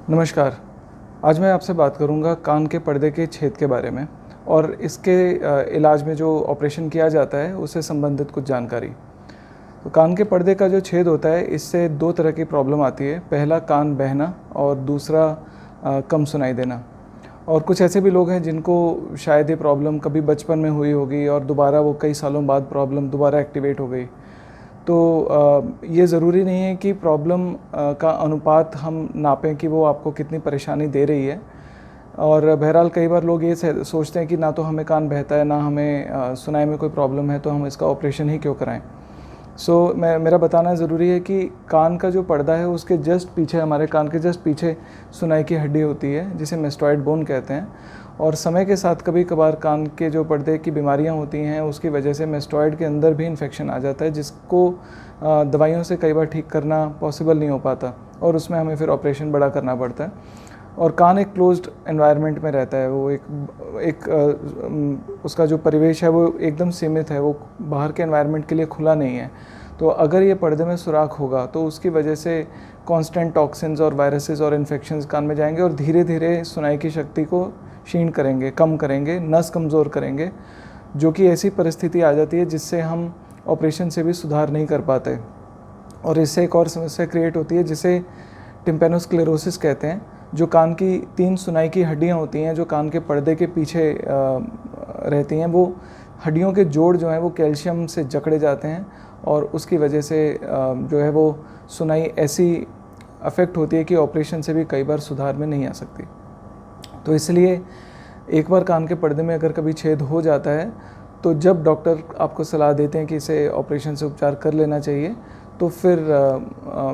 नमस्कार। आज मैं आपसे बात करूंगा कान के पर्दे के छेद के बारे में और इसके इलाज में जो ऑपरेशन किया जाता है उससे संबंधित कुछ जानकारी। तो कान के पर्दे का जो छेद होता है इससे दो तरह की प्रॉब्लम आती है। पहला कान बहना और दूसरा कम सुनाई देना। और कुछ ऐसे भी लोग हैं जिनको शायद ये प्रॉब्लम कभी बचपन में हुई होगी और दोबारा वो कई सालों बाद प्रॉब्लम दोबारा एक्टिवेट हो गई। तो ये ज़रूरी नहीं है कि प्रॉब्लम का अनुपात हम नापें कि वो आपको कितनी परेशानी दे रही है। और बहरहाल कई बार लोग ये सोचते हैं कि ना तो हमें कान बहता है, ना हमें सुनाई में कोई प्रॉब्लम है, तो हम इसका ऑपरेशन ही क्यों कराएं। मेरा बताना ज़रूरी है कि कान का जो पर्दा है उसके जस्ट पीछे, हमारे कान के जस्ट पीछे सुनाई की हड्डी होती है जिसे मेस्टॉइड बोन कहते हैं। और समय के साथ कभी कभार कान के जो पर्दे की बीमारियां होती हैं उसकी वजह से मेस्टॉइड के अंदर भी इन्फेक्शन आ जाता है, जिसको दवाइयों से कई बार ठीक करना पॉसिबल नहीं हो पाता और उसमें हमें फिर ऑपरेशन बड़ा करना पड़ता है। और कान एक क्लोज्ड एनवायरनमेंट में रहता है, वो उसका जो परिवेश है वो एकदम सीमित है, वो बाहर के एनवायरनमेंट के लिए खुला नहीं है। तो अगर ये पर्दे में सुराख होगा तो उसकी वजह से कांस्टेंट टॉक्सिन्स और वायरसेस और इन्फेक्शंस कान में जाएंगे और धीरे धीरे सुनाई की शक्ति को क्षीण करेंगे, कम करेंगे, नस कमज़ोर करेंगे, जो कि ऐसी परिस्थिति आ जाती है जिससे हम ऑपरेशन से भी सुधार नहीं कर पाते। और इससे एक और समस्या क्रिएट होती है जिसे टिम्पैनोस्क्लेरोसिस कहते हैं, जो कान की 3 सुनाई की हड्डियां होती हैं जो कान के पर्दे के पीछे रहती हैं। वो हड्डियों के जोड़ जो हैं वो कैल्शियम से जकड़े जाते हैं और उसकी वजह से जो है वो सुनाई ऐसी अफेक्ट होती है कि ऑपरेशन से भी कई बार सुधार में नहीं आ सकती। तो इसलिए एक बार कान के पर्दे में अगर कभी छेद हो जाता है तो जब डॉक्टर आपको सलाह देते हैं कि इसे ऑपरेशन से उपचार कर लेना चाहिए, तो फिर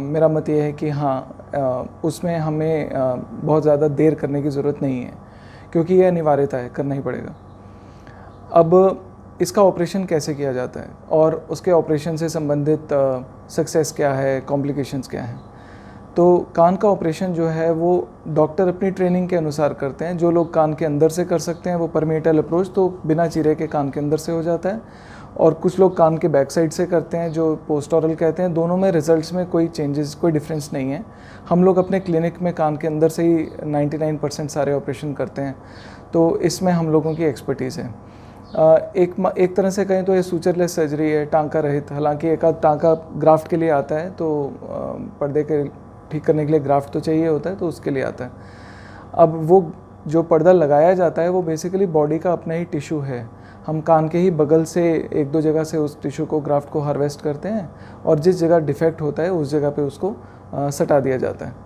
मेरा मत ये है कि हाँ, उसमें हमें बहुत ज़्यादा देर करने की ज़रूरत नहीं है, क्योंकि यह अनिवार्यता है, करना ही पड़ेगा। अब इसका ऑपरेशन कैसे किया जाता है और उसके ऑपरेशन से संबंधित सक्सेस क्या है, कॉम्प्लिकेशंस क्या हैं। तो कान का ऑपरेशन जो है वो डॉक्टर अपनी ट्रेनिंग के अनुसार करते हैं। जो लोग कान के अंदर से कर सकते हैं वो परमेटल अप्रोच, तो बिना चीरे के कान के अंदर से हो जाता है, और कुछ लोग कान के बैक साइड से करते हैं जो पोस्टोरल कहते हैं। दोनों में रिजल्ट्स में कोई चेंजेस, कोई डिफरेंस नहीं है। हम लोग अपने क्लिनिक में कान के अंदर से ही 99% सारे ऑपरेशन करते हैं, तो इसमें हम लोगों की एक्सपर्टीज़ है। एक तरह से कहें तो ये सूचरलेस सर्जरी है, टांका रहित। हालांकि एक आध टांका ग्राफ्ट के लिए आता है, तो पर्दे के ठीक करने के लिए ग्राफ्ट तो चाहिए होता है, तो उसके लिए आता है। अब वो जो पर्दा लगाया जाता है वो बेसिकली बॉडी का अपना ही टिश्यू है। हम कान के ही बगल से 1-2 जगह से उस टिश्यू को, ग्राफ्ट को हार्वेस्ट करते हैं और जिस जगह डिफेक्ट होता है उस जगह पे उसको सटा दिया जाता है।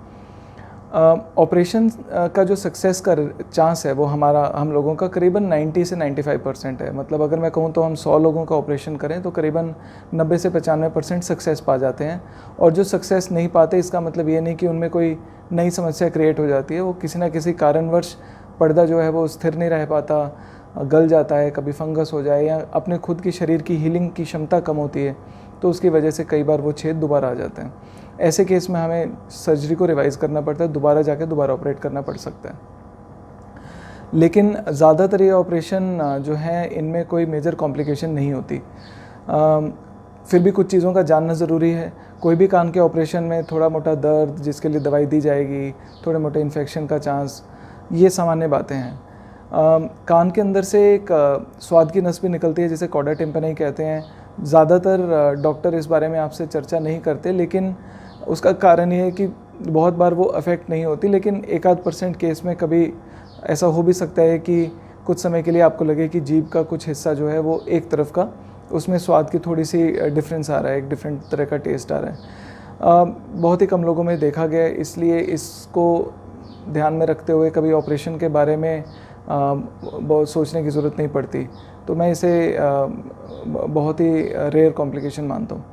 ऑपरेशन का जो सक्सेस का चांस है वो हम लोगों का करीबन 90 से 95% है। मतलब अगर मैं कहूँ तो हम 100 लोगों का ऑपरेशन करें तो करीबन 90 से 95% सक्सेस पा जाते हैं। और जो सक्सेस नहीं पाते, इसका मतलब ये नहीं कि उनमें कोई नई समस्या क्रिएट हो जाती है। वो किसी ना किसी कारणवश पर्दा जो है वो स्थिर नहीं रह पाता, गल जाता है, कभी फंगस हो जाए या अपने खुद की शरीर की हीलिंग की क्षमता कम होती है, तो उसकी वजह से कई बार वो छेद दोबारा आ जाते हैं। ऐसे केस में हमें सर्जरी को रिवाइज करना पड़ता है, दोबारा जाके दोबारा ऑपरेट करना पड़ सकता है। लेकिन ज़्यादातर ये ऑपरेशन जो है इनमें कोई मेजर कॉम्प्लिकेशन नहीं होती। फिर भी कुछ चीज़ों का जानना ज़रूरी है। कोई भी कान के ऑपरेशन में थोड़ा मोटा दर्द, जिसके लिए दवाई दी जाएगी, थोड़े मोटे इन्फेक्शन का चांस, ये सामान्य बातें हैं। कान के अंदर से एक स्वाद की नस भी निकलती है जिसे कॉडा टिम्पैनी कहते हैं। ज़्यादातर डॉक्टर इस बारे में आपसे चर्चा नहीं करते, लेकिन उसका कारण ये है कि बहुत बार वो अफेक्ट नहीं होती। लेकिन 1-8% केस में कभी ऐसा हो भी सकता है कि कुछ समय के लिए आपको लगे कि जीभ का कुछ हिस्सा जो है वो एक तरफ का, उसमें स्वाद की थोड़ी सी डिफरेंस आ रहा है, एक डिफरेंट तरह का टेस्ट आ रहा है। बहुत ही कम लोगों में देखा गया है, इसलिए इसको ध्यान में रखते हुए कभी ऑपरेशन के बारे में बहुत सोचने की ज़रूरत नहीं पड़ती। तो मैं इसे बहुत ही रेयर कॉम्प्लिकेशन मानता हूँ।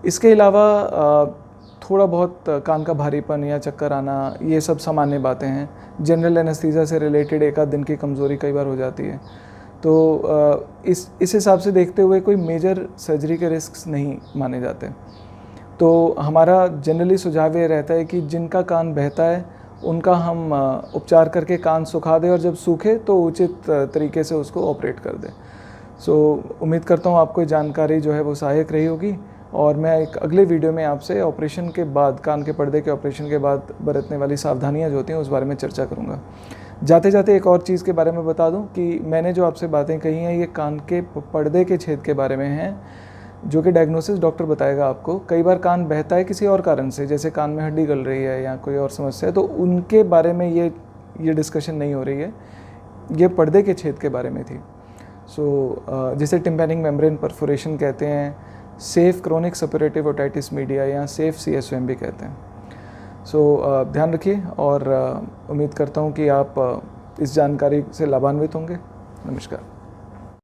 इसके अलावा थोड़ा बहुत कान का भारीपन या चक्कर आना, ये सब सामान्य बातें हैं। जनरल एनेस्थीसिया से रिलेटेड 1 आध दिन की कमज़ोरी कई बार हो जाती है। तो इस हिसाब से देखते हुए कोई मेजर सर्जरी के रिस्क नहीं माने जाते। तो हमारा जनरली सुझाव ये रहता है कि जिनका कान बहता है उनका हम उपचार करके कान सुखा दें और जब सूखे तो उचित तरीके से उसको ऑपरेट कर दें। उम्मीद करता हूँ आपको जानकारी जो है वो सहायक रही होगी और मैं एक अगले वीडियो में आपसे ऑपरेशन के बाद, कान के पर्दे के ऑपरेशन के बाद बरतने वाली सावधानियाँ जो होती हैं उस बारे में चर्चा करूँगा। जाते जाते एक और चीज़ के बारे में बता दूं कि मैंने जो आपसे बातें कही हैं ये कान के पर्दे के छेद के बारे में हैं, जो कि डायग्नोसिस डॉक्टर बताएगा आपको। कई बार कान बहता है किसी और कारण से, जैसे कान में हड्डी गल रही है या कोई और समस्या है, तो उनके बारे में ये डिस्कशन नहीं हो रही है, ये पर्दे के छेद के बारे में थी। जिसे टिम्पैनिक मेम्ब्रेन परफोरेशन कहते हैं, safe chronic suppurative otitis media या सेफ CSOM भी कहते हैं। ध्यान रखिए और उम्मीद करता हूँ कि आप इस जानकारी से लाभान्वित होंगे। नमस्कार।